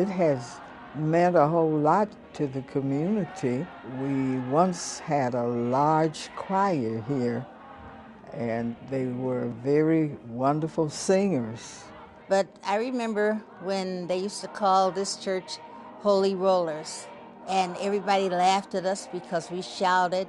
it has meant a whole lot to the community. We once had a large choir here, and they were very wonderful singers. But I remember when they used to call this church Holy Rollers, and everybody laughed at us because we shouted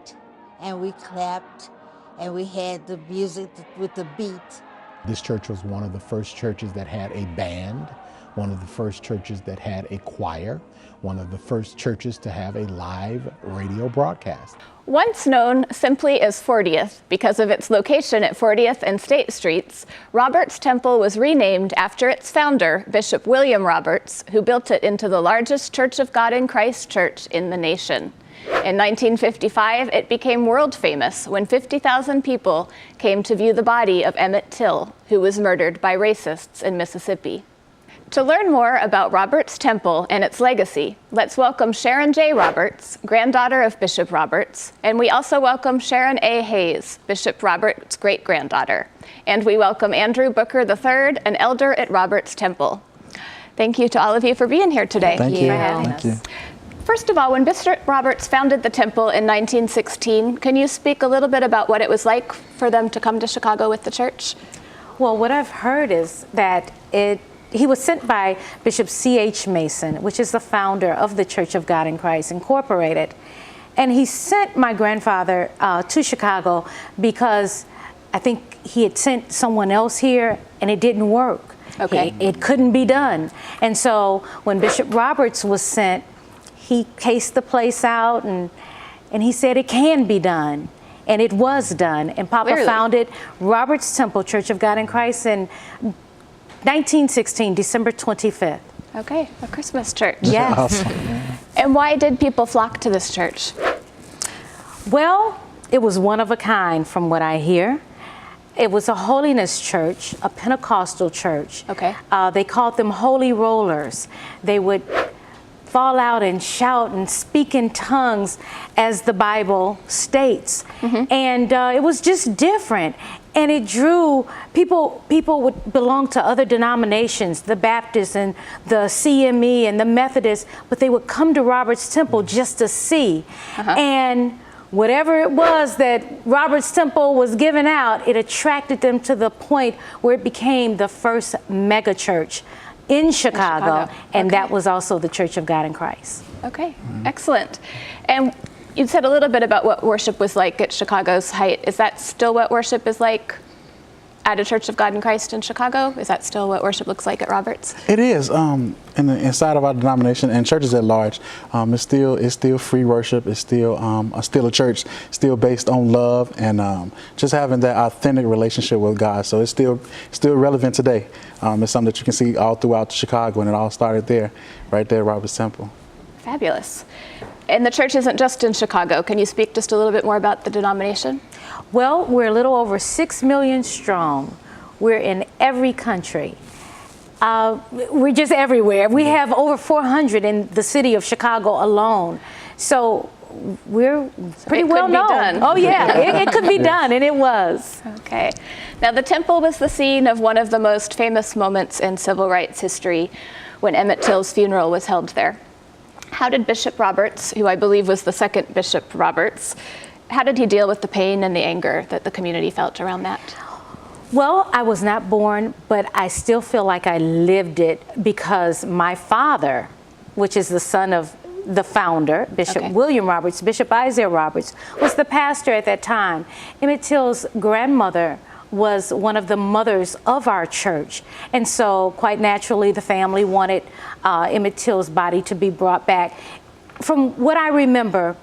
and we clapped and we had the music with the beat. This church was one of the first churches that had a band, one of the first churches that had a choir, one of the first churches to have a live radio broadcast. Once known simply as Fortieth because of its location at 40th and State Streets, Roberts Temple was renamed after its founder, Bishop William Roberts, who built it into the largest Church of God in Christ church in the nation. In 1955, it became world famous when 50,000 people came to view the body of Emmitt Till, who was murdered by racists in Mississippi. To learn more about Roberts Temple and its legacy, let's welcome Sharon J. Roberts, granddaughter of Bishop Roberts, and we also welcome Sharon A. Hayes, Bishop Roberts' great-granddaughter. And we welcome Andrew Booker III, an elder at Roberts Temple. Thank you to all of you for being here today. Thank you for having us. Thank you. First of all, when Bishop Roberts founded the temple in 1916, can you speak a little bit about what it was like for them to come to Chicago with the church? Well, what I've heard is that he was sent by Bishop C.H. Mason, which is the founder of the Church of God in Christ Incorporated. And he sent my grandfather to Chicago because I think he had sent someone else here and it didn't work. Okay. It couldn't be done. And so when Bishop Roberts was sent, he cased the place out and he said it can be done. And it was done. And Papa Clearly. founded Roberts Temple, Church of God in Christ in 1916, December 25th. Okay, a Christmas church. Yes. Awesome. And why did people flock to this church? Well, it was one of a kind from what I hear. It was a holiness church, a Pentecostal church. Okay. They called them Holy Rollers. They would fall out and shout and speak in tongues as the Bible states. And it was just different. And it drew people would belong to other denominations, the Baptists and the CME and the Methodists, but they would come to Roberts Temple just to see. And whatever it was that Roberts Temple was giving out, it attracted them to the point where it became the first mega church in Chicago. And that was also the Church of God in Christ. Okay, excellent. And you said a little bit about what worship was like at Chicago's height. Is that still what worship is like at a Church of God in Christ in Chicago? Is that still what worship looks like at Roberts? It is. Inside of our denomination and churches at large, it's still free worship. It's still a church, still based on love and just having that authentic relationship with God. So it's still relevant today. It's something that you can see all throughout Chicago, and it all started there, right there at Roberts Temple. Fabulous. And the church isn't just in Chicago. Can you speak just a little bit more about the denomination? Well, we're a little over 6 million strong. We're in every country. We're just everywhere. We have over 400 in the city of Chicago alone. So we're pretty well known. Oh yeah, it could be done, and it was. Okay. Now the temple was the scene of one of the most famous moments in civil rights history when Emmitt Till's funeral was held there. How did Bishop Roberts, who I believe was the second Bishop Roberts, how did he deal with the pain and the anger that the community felt around that? Well, I was not born, but I still feel like I lived it because my father, which is the son of the founder, Bishop William Roberts, Bishop Isaiah Roberts, was the pastor at that time. Emmitt Till's grandmother was one of the mothers of our church. And so quite naturally, the family wanted Emmitt Till's body to be brought back. From what I remember,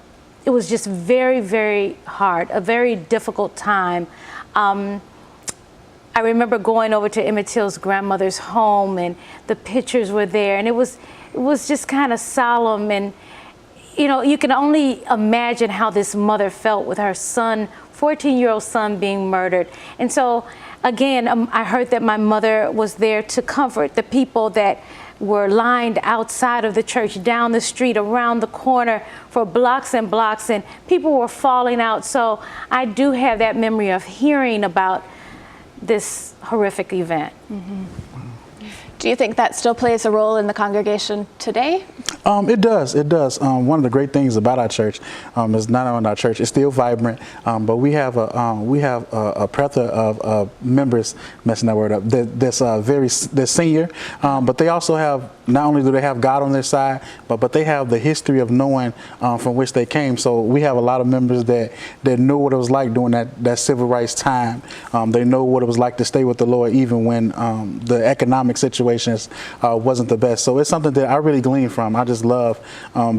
it was just very, very hard, a very difficult time. I remember going over to Emmitt Till's grandmother's home, and the pictures were there, and it was just kind of solemn. And you know, you can only imagine how this mother felt with her son, 14-year-old son, being murdered. And so again, I heard that my mother was there to comfort the people that were lined outside of the church, down the street, around the corner for blocks and blocks, and people were falling out. So I do have that memory of hearing about this horrific event. Do you think that still plays a role in the congregation today? It does. It does. One of the great things about our church is not only our church; it's still vibrant. But we have a plethora of members. Messing that word up. They're senior, but they also have, not only do they have God on their side, but they have the history of knowing from which they came. So we have a lot of members that knew what it was like during that civil rights time. They know what it was like to stay with the Lord even when the economic situations wasn't the best. So it's something that I really glean from. I just love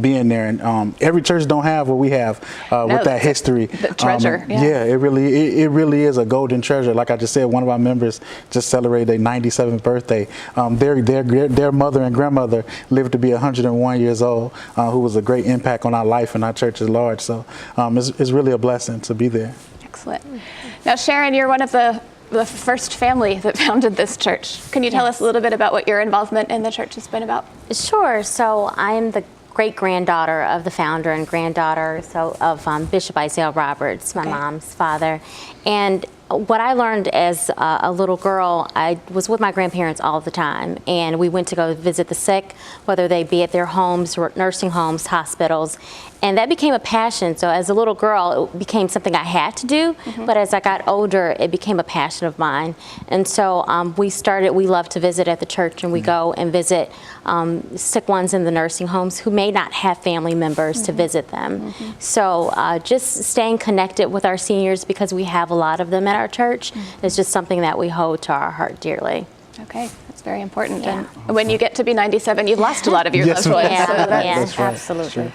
being there, and every church don't have what we have with that history. The treasure. Yeah, it really is a golden treasure. Like I just said, one of our members just celebrated their 97th birthday. Their mother and grandmother lived to be 101 years old, who was a great impact on our life and our church at large. So it's really a blessing to be there. Excellent. Now, Sharon, you're one of the first family that founded this church. Can you tell us a little bit about what your involvement in the church has been about? Sure. So I'm the great-granddaughter of the founder and granddaughter of Bishop Isaiah Roberts, my mom's father. And what I learned as a little girl, I was with my grandparents all the time, and we went to go visit the sick, whether they be at their homes, or nursing homes, hospitals, and that became a passion. So as a little girl, it became something I had to do, but as I got older, it became a passion of mine. And so we love to visit at the church, and we go and visit sick ones in the nursing homes who may not have family members to visit them. So just staying connected with our seniors, because we have a lot of them at our church, is just something that we hold to our heart dearly. Okay, that's very important. And when you get to be 97, you've lost a lot of your loved ones. Yeah, so That's right. Absolutely.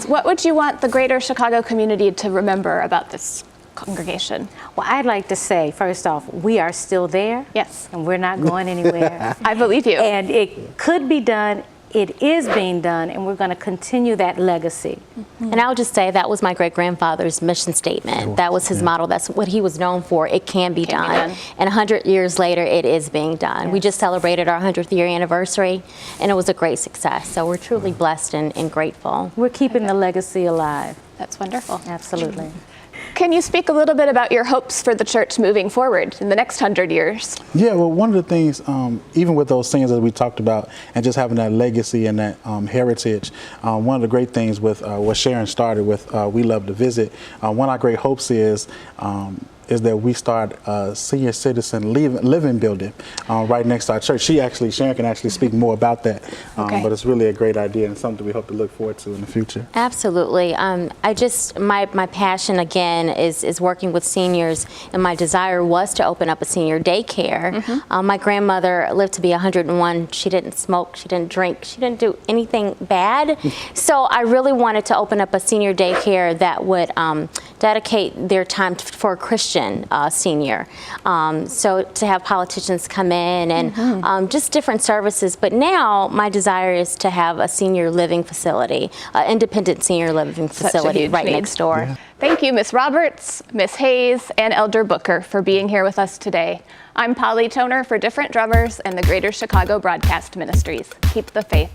What would you want the greater Chicago community to remember about this congregation? Well, I'd like to say, first off, we are still there. Yes. And we're not going anywhere. I believe you. And it could be done. It is being done, and we're going to continue that legacy. And I'll just say that was my great-grandfather's mission statement. That was his motto. That's what he was known for. It can be done. And 100 years later, it is being done. We just celebrated our 100th year anniversary, and it was a great success. So we're truly blessed and grateful. We're keeping the legacy alive. That's wonderful. Absolutely. Can you speak a little bit about your hopes for the church moving forward in the next 100 years? Yeah, well, one of the things, even with those things that we talked about and just having that legacy and that heritage, one of the great things with what Sharon started with, We Love to Visit, one of our great hopes is that we start a senior citizen living building right next to our church. Sharon can actually speak more about that, but it's really a great idea and something we hope to look forward to in the future. Absolutely. My passion again is working with seniors, and my desire was to open up a senior daycare. My grandmother lived to be 101. She didn't smoke, she didn't drink, she didn't do anything bad. So I really wanted to open up a senior daycare that would dedicate their time for a Christian senior. So to have politicians come in and just different services. But now my desire is to have a senior living facility, independent senior living facility right next door. Yeah. Thank you, Ms. Roberts, Ms. Hayes, and Elder Booker for being here with us today. I'm Polly Toner for Different Drummers and the Greater Chicago Broadcast Ministries. Keep the faith.